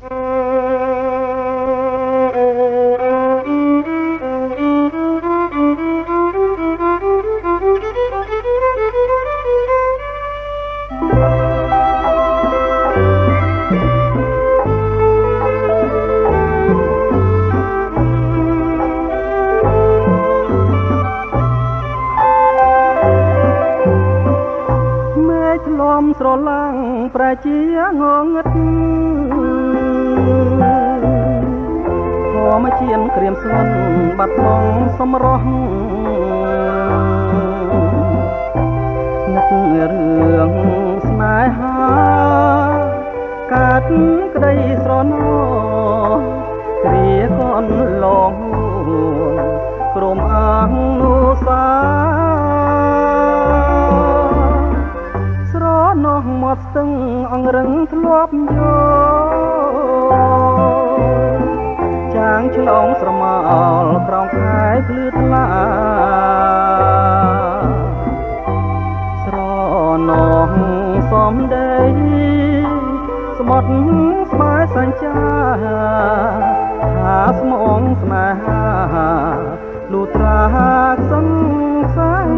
ស្រឡាំងប្រជាងងឹតធម្មជាតិក្រៀមស្លន់បាត់បង់សម្រស់នឹករឿងស្នេហាកាត់ក្តីស្រណោគ្រាកូនលងព្រមអនុសានោះមកស្ទឹងអង្រឹងធ្លាប់យកចាងឆ្លងស្រមោលក្រោមខែភ្លឺថ្លាស្រនោះសំដីស្បត់ស្បែកសញ្ចាថាស្មងស្នេហាលូត្រាសង្ស័យ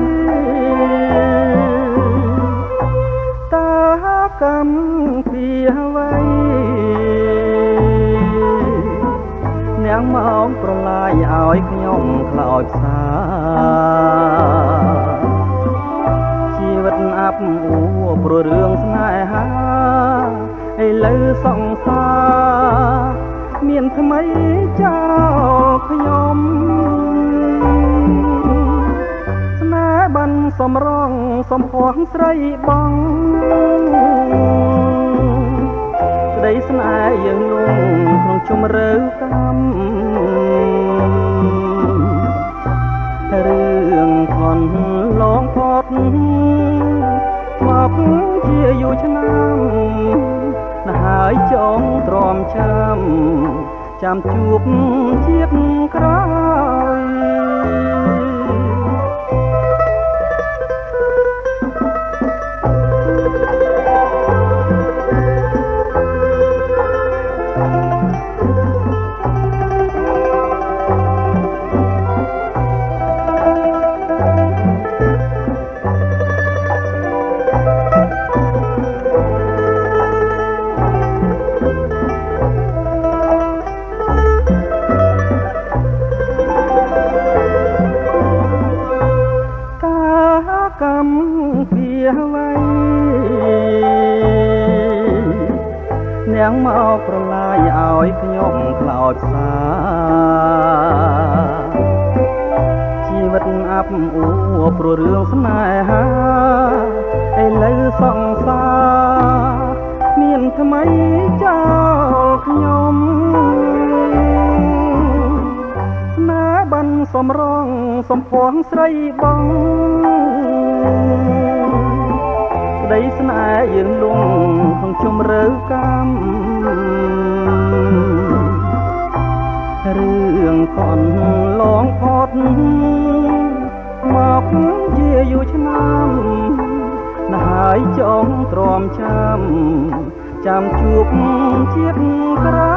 កម្មពីអ្វីនាងមកប្រឡាយឲ្យខ្ញុំខ្លោចផ្សាជីវិតអាប់អួរព្រោះរឿងស្នេហាឥឡូវសង្សារមានថ្មីចោលខ្ញុំស្នេហ៍បានសំរងសំភ័ងស្រីបងក្តីស្នេហ៍យើងលងក្នុងជម្រៅកម្មរឿងខនឡងផុតមកជាយូរឆ្នាំណាស់ហើយចងទ្រាំចាំជួបជាតិក្រោយនាងមកប្រឡាយឲ្យខ្ញុំខ្លោចផ្សាជីវិតអាប់អួរព្រោះរឿងស្នេហាឥឡូវសង្សារមានថ្មីចោលខ្ញុំស្នេហ៍បានសំរងសំភ័ងស្រីបងក្តីស្នេហ៍យើងលងក្នុងជម្រៅកម្មរឿងកូនឡងផុតមកជាយូរឆ្នាំណាស់ហើយចងទ្រាំចាំជួបជាតិក្រោយ